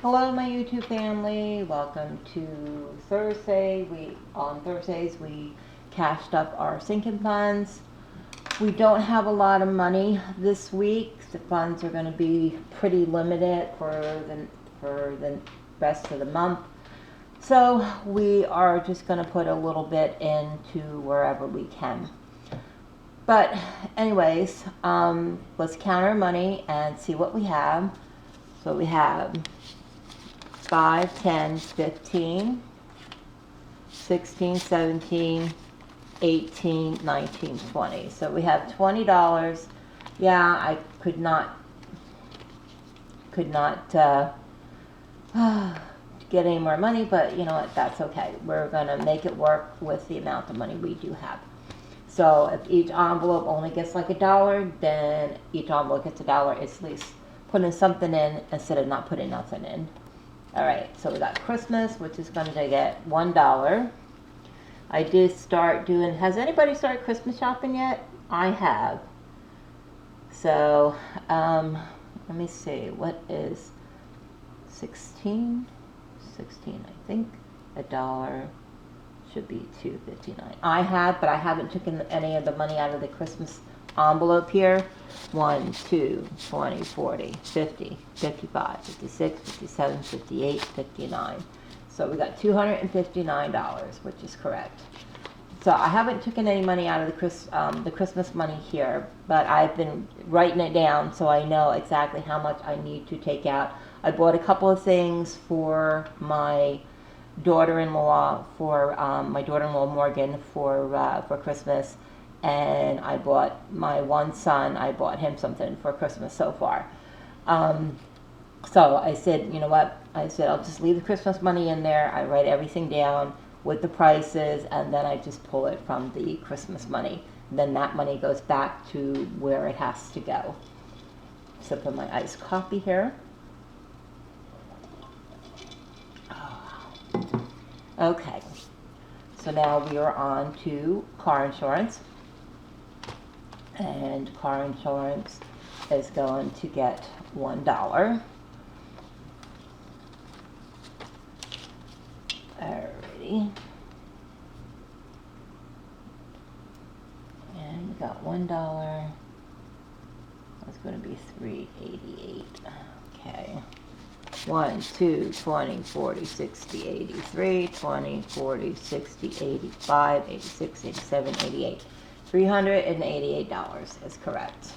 Hello, my YouTube family. Welcome to Thursday. On Thursdays we cashed up our sinking funds. We don't have a lot of money this week. The funds are going to be pretty limited for the rest of the month. So we are just going to put a little bit into wherever we can. But anyways, let's count our money and see what we have. So we have 5, 10, 15, 16, 17, 18, 19, 20. So we have $20. Yeah, I could not get any more money, but you know what, that's okay. We're going to make it work with the amount of money we do have. So if each envelope only gets like $1, then each envelope gets $1. It's at least putting something in instead of not putting nothing in. All right, so we got Christmas, which is going to get $1. I did start doing, has anybody started Christmas shopping yet? I have. So, let me see, what is 16? 16, I think. $1 should be $2.59. I have, but I haven't taken any of the money out of the Christmas envelope here. 1, 2, 20, 40, 50, 55, 56, 57, 58, 59. So we got $259, which is correct. So I haven't taken any money out of the Christmas money here, but I've been writing it down so I know exactly how much I need to take out. I bought a couple of things for my daughter-in-law, Morgan, for Christmas. And I bought my one son, I bought him something for Christmas so far. So I said, you know what? I said, I'll just leave the Christmas money in there. I write everything down with the prices, and then I just pull it from the Christmas money. Then that money goes back to where it has to go. So put my iced coffee here. Okay. So now we are on to car insurance. And car insurance is going to get $1. Alrighty. And we got $1. That's going to be $3.88. Okay. 1, 2, 20, 40, 60, 83, 20, 40, 60, 85, 86, 87, 88. $388 is correct.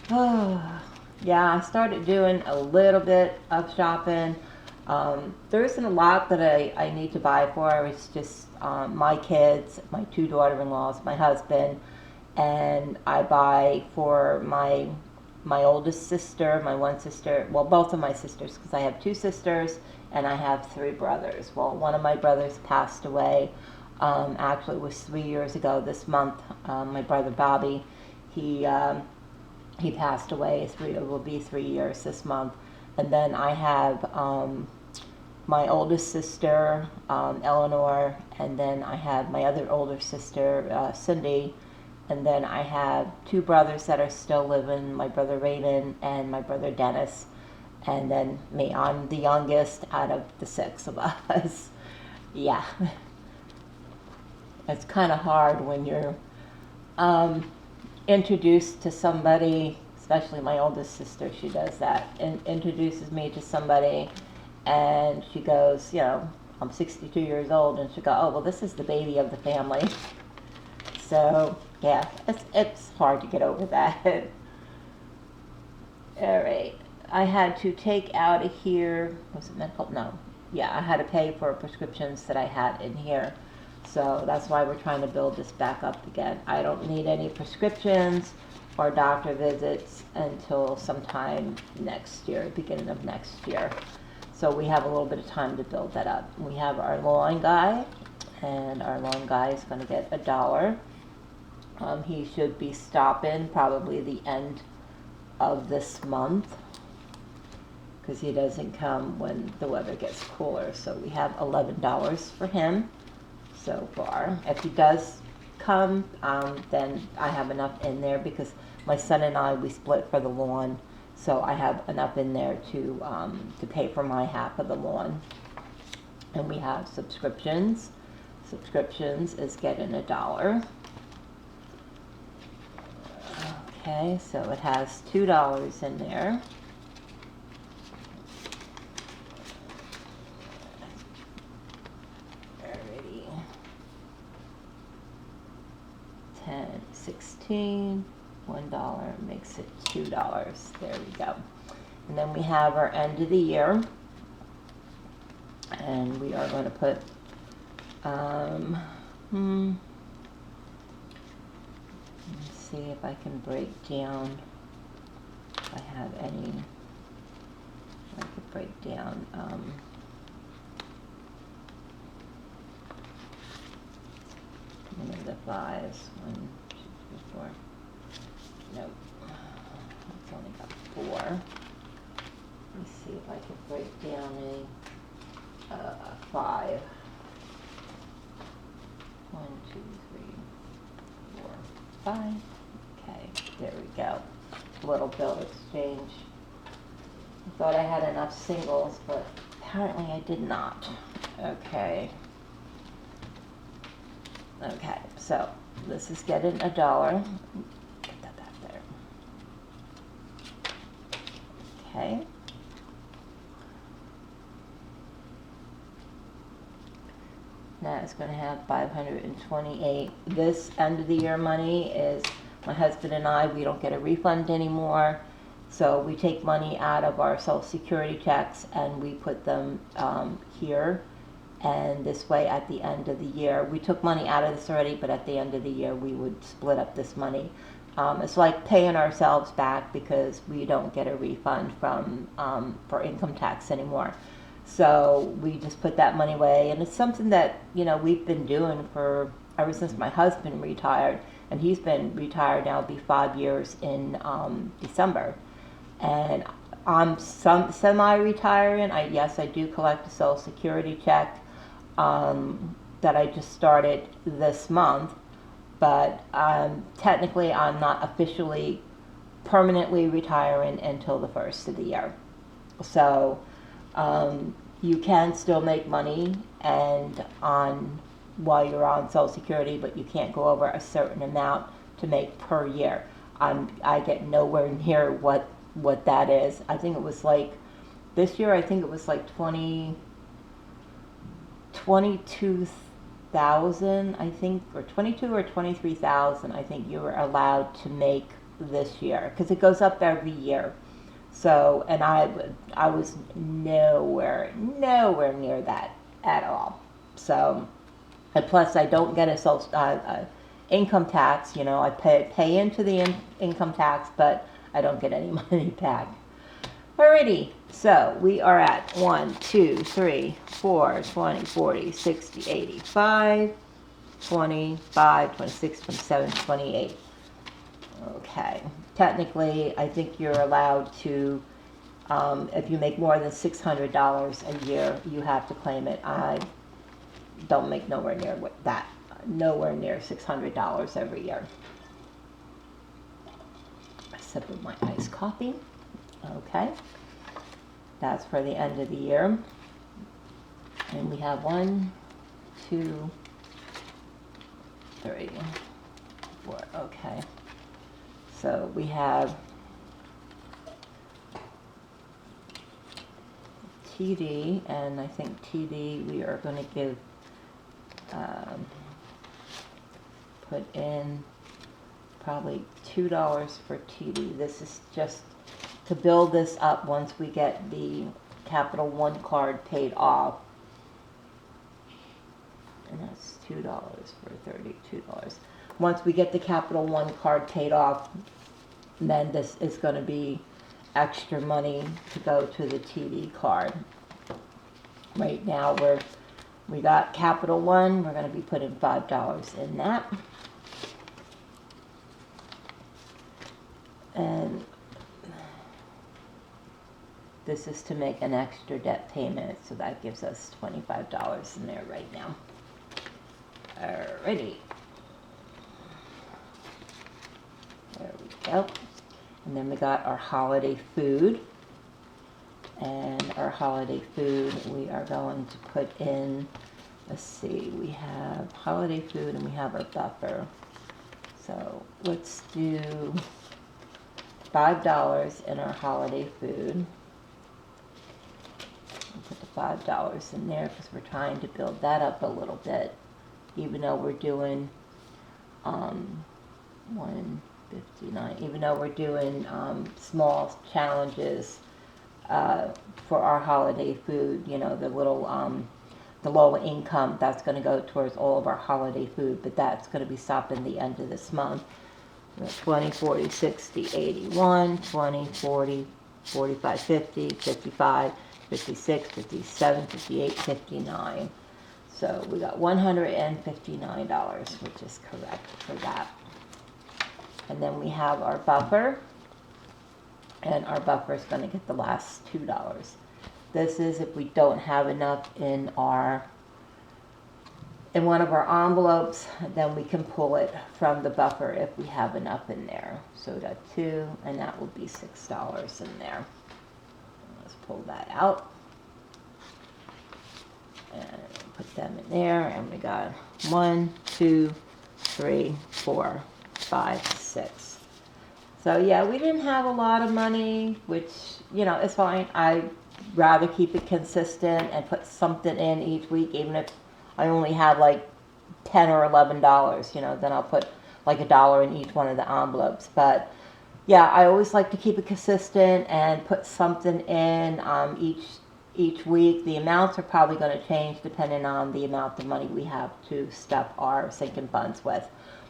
Oh, yeah, I started doing a little bit of shopping. There isn't a lot that I need to buy for. It's just my kids, my 2 daughter-in-laws, my husband, and I buy for my oldest sister, my one sister, well, both of my sisters, because I have 2 sisters and I have 3 brothers. Well, one of my brothers passed away. Actually, it was 3 years ago this month. My brother Bobby, he passed away. It will be 3 years this month. And then I have my oldest sister, Eleanor, and then I have my other older sister, Cindy, and then I have 2 brothers that are still living, my brother Raymond and my brother Dennis, and then me. I'm the youngest out of the 6 of us. Yeah. It's kind of hard when you're introduced to somebody, especially my oldest sister, she does that, and introduces me to somebody, and she goes, you know, I'm 62 years old, and she go, oh, well, this is the baby of the family. So, yeah, it's hard to get over that. All right. I had to take out of here, was it medical? No. Yeah, I had to pay for prescriptions that I had in here. So that's why we're trying to build this back up again. I don't need any prescriptions or doctor visits until sometime next year, beginning of next year. So we have a little bit of time to build that up. We have our lawn guy, and our lawn guy is going to get $1. He should be stopping probably the end of this month, because he doesn't come when the weather gets cooler. So we have $11 for him so far. If he does come, then I have enough in there, because my son and I, we split for the lawn, So I have enough in there to pay for my half of the lawn. And we have subscriptions. Subscriptions is getting $1. Okay, so it has $2 in there. Alrighty. 10, 16, $1 makes it $2. There we go. And then we have our end of the year. And we are going to put, let me see if I can break down, if I have any, I could break down, the fives, 1, 2, 3, 4, nope, it's only got 4. Let me see if I can break down a 5. 1, 2, 3, 4, 5. Okay, there we go. Little bill exchange. I thought I had enough singles, but apparently I did not. Okay. Okay, so this is getting $1. Get that back there. Okay. Now it's going to have 528. This end of the year money is my husband and I, we don't get a refund anymore. So we take money out of our Social Security checks and we put them here. And this way at the end of the year, we took money out of this already, but at the end of the year we would split up this money. It's like paying ourselves back because we don't get a refund from for income tax anymore. So we just put that money away, and it's something that, you know, we've been doing for ever since my husband retired, and he's been retired now, it'll be 5 years in December. And I'm semi-retiring. Yes, I do collect a Social Security check that I just started this month, but technically I'm not officially permanently retiring until the first of the year. So you can still make money and while you're on Social Security, but you can't go over a certain amount to make per year. I get nowhere near what that is. I think it was like this year. I think it was like 22,000. I think, or 22 or 23,000. I think you were allowed to make this year because it goes up every year. So, and I was nowhere near that at all. So, and plus I don't get a income tax. You know, I pay into the income tax, but I don't get any money back. Alrighty, so we are at 1, 2, 3, 4, 20, 40, 60, 85, 25, 26, 27, 28. Okay. Technically, I think you're allowed to, if you make more than $600 a year, you have to claim it. I don't make nowhere near that, nowhere near $600 every year. A sip of my iced coffee. Okay. That's for the end of the year. And we have 1, 2, 3, 4. Okay. So we have TD, and I think TD we are going to give, put in probably $2 for TD. This is just to build this up once we get the Capital One card paid off. And that's $2 for $32. Once we get the Capital One card paid off, then this is going to be extra money to go to the TD card. Right now we got Capital One. We're going to be putting $5 in that. And this is to make an extra debt payment, so that gives us $25 in there right now. Alrighty. There we go. And then we got our holiday food. And our holiday food, we are going to put in, let's see, we have holiday food and we have our buffer. So let's do $5 in our holiday food. We'll put the $5 in there because we're trying to build that up a little bit, even though we're doing 159, even though we're doing small challenges for our holiday food, you know, the little, the low income, that's going to go towards all of our holiday food, but that's going to be stopping the end of this month. 20, 40, 60, 81, 20, 40, 45, 50, 55, 56, 57, 58, 59. So we got $159, which is correct for that. And then we have our buffer. And our buffer is going to get the last $2. This is if we don't have enough in one of our envelopes, then we can pull it from the buffer if we have enough in there. So we got 2, and that will be $6 in there. Let's pull that out and put them in there. And we got 1, 2, 3, 4, 5, 6. So yeah, we didn't have a lot of money, which, you know, is fine. I'd rather keep it consistent and put something in each week, even if I only have like $10 or $11, you know, then I'll put like $1 in each one of the envelopes. But yeah, I always like to keep it consistent and put something in each week. The amounts are probably going to change depending on the amount of money we have to stuff our sinking funds with.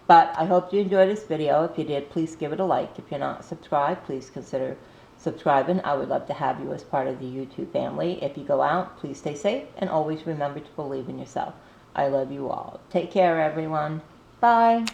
But I hope you enjoyed this video. If you did, please give it a like. If you're not subscribed, please consider subscribing. I would love to have you as part of the YouTube family. If you go out, please stay safe and always remember to believe in yourself. I love you all. Take care, everyone. Bye.